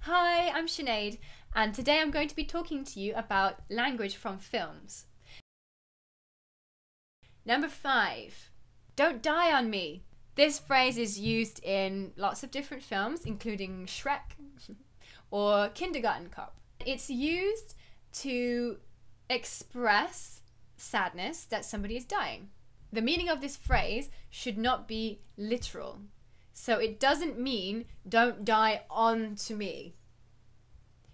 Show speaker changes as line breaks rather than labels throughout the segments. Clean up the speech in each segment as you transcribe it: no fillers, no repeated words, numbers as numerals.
Hi, I'm Sinead, and today I'm going to be talking to you about language from films. Number 5. Don't die on me. This phrase is used in lots of different films, including Shrek or Kindergarten Cop. It's used to express sadness that somebody is dying. The meaning of this phrase should not be literal. So it doesn't mean don't die on to me.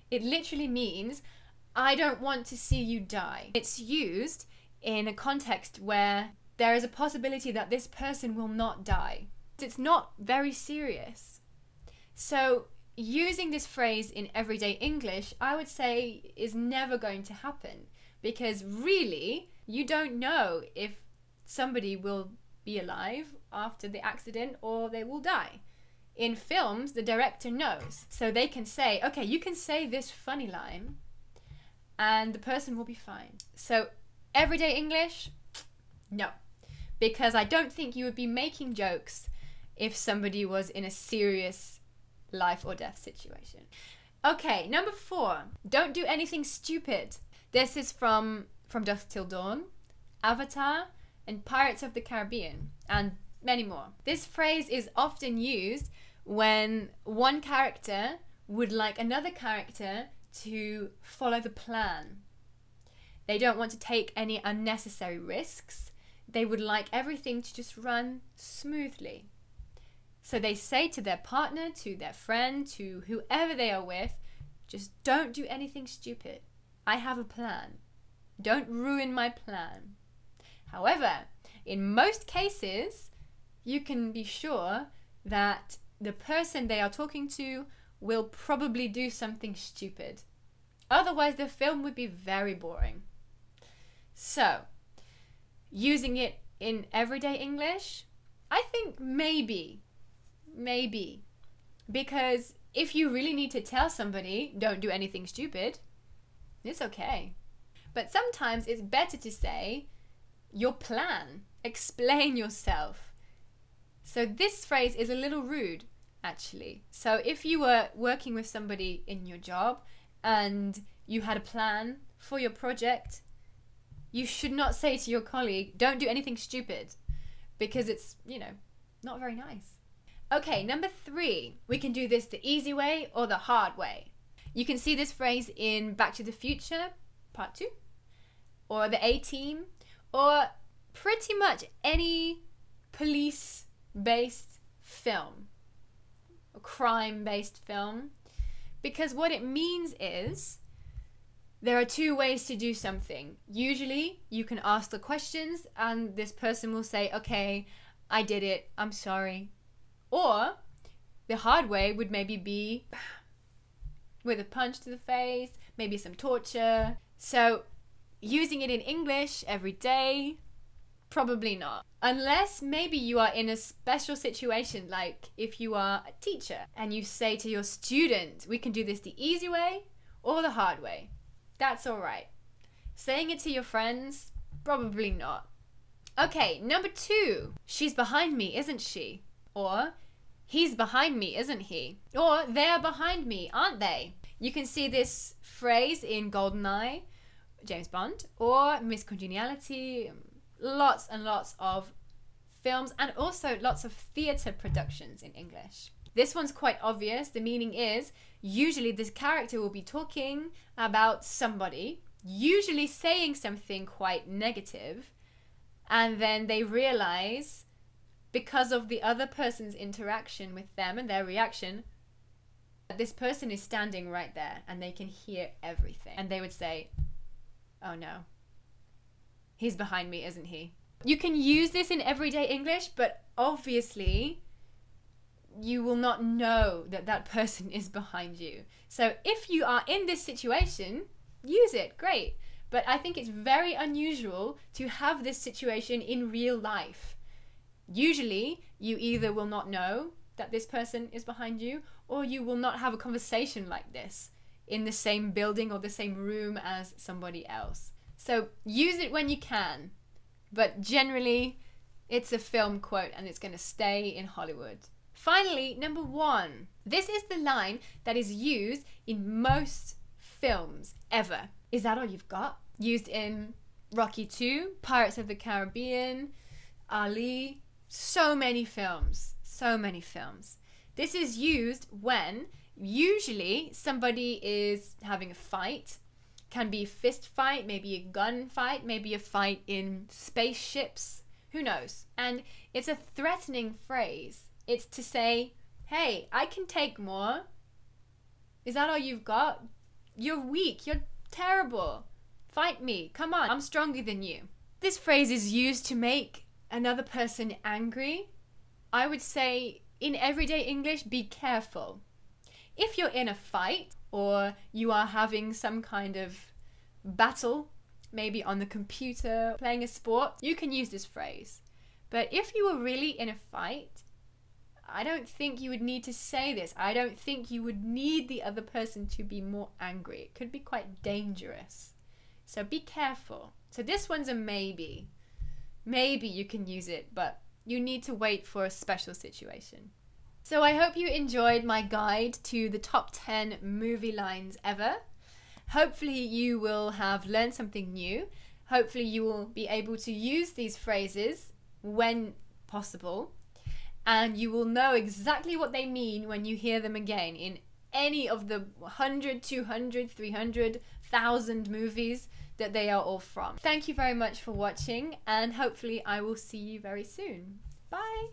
It literally means I don't want to see you die. It's used in a context where there is a possibility that this person will not die. It's not very serious. So using this phrase in everyday English, I would say, is never going to happen, because really you don't know if somebody will be alive after the accident or they will die. In films, the director knows, so they can say, okay, you can say this funny line and the person will be fine. So everyday English, no, because I don't think you would be making jokes if somebody was in a serious life or death situation. Okay, number 4, don't do anything stupid. This is from Dusk Till Dawn, Avatar, and Pirates of the Caribbean, and many more. This phrase is often used when one character would like another character to follow the plan. They don't want to take any unnecessary risks. They would like everything to just run smoothly. So they say to their partner, to their friend, to whoever they are with, just don't do anything stupid. I have a plan. Don't ruin my plan. However, in most cases, you can be sure that the person they are talking to will probably do something stupid. Otherwise, the film would be very boring. So, using it in everyday English, I think maybe. Because if you really need to tell somebody, don't do anything stupid, it's okay. But sometimes it's better to say, your plan, explain yourself. So this phrase is a little rude, actually. So if you were working with somebody in your job and you had a plan for your project, you should not say to your colleague, don't do anything stupid, because it's, not very nice. Okay, number 3, we can do this the easy way or the hard way. You can see this phrase in Back to the Future, Part 2, or The A-Team, or pretty much any police-based film, a crime-based film, because what it means is there are 2 ways to do something. Usually you can ask the questions and this person will say, okay, I did it, I'm sorry. Or the hard way would maybe be with a punch to the face, maybe some torture. So using it in English every day, probably not. Unless maybe you are in a special situation, like if you are a teacher and you say to your student, we can do this the easy way or the hard way. That's all right. Saying it to your friends, probably not. Okay, number 2, she's behind me, isn't she? Or he's behind me, isn't he? Or they're behind me, aren't they? You can see this phrase in GoldenEye, James Bond, or Miss Congeniality, lots and lots of films, and also lots of theatre productions in English. This one's quite obvious. The meaning is, usually this character will be talking about somebody, usually saying something quite negative, and then they realize, because of the other person's interaction with them and their reaction, this person is standing right there and they can hear everything. And they would say, oh no, he's behind me, isn't he? You can use this in everyday English, but obviously you will not know that that person is behind you. So if you are in this situation, use it, great. But I think it's very unusual to have this situation in real life. Usually, you either will not know that this person is behind you, or you will not have a conversation like this in the same building or the same room as somebody else. So use it when you can, but generally it's a film quote and it's going to stay in Hollywood. Finally, number 1. This is the line that is used in most films ever. Is that all you've got? Used in Rocky 2, Pirates of the Caribbean, Ali, so many films. So many films. This is used when usually somebody is having a fight. Can be a fist fight, maybe a gun fight, maybe a fight in spaceships. Who knows? And it's a threatening phrase. It's to say, hey, I can take more. Is that all you've got? You're weak. You're terrible. Fight me. Come on. I'm stronger than you. This phrase is used to make another person angry. I would say in everyday English, be careful. If you're in a fight or you are having some kind of battle, maybe on the computer, playing a sport, you can use this phrase. But if you were really in a fight, I don't think you would need to say this. I don't think you would need the other person to be more angry. It could be quite dangerous. So be careful. So this one's a maybe. Maybe you can use it, but you need to wait for a special situation. So I hope you enjoyed my guide to the top 10 movie lines ever. Hopefully you will have learned something new. Hopefully you will be able to use these phrases when possible. And you will know exactly what they mean when you hear them again in any of the 100, 200, 300, 1,000 movies that they are all from. Thank you very much for watching, and hopefully I will see you very soon. Bye!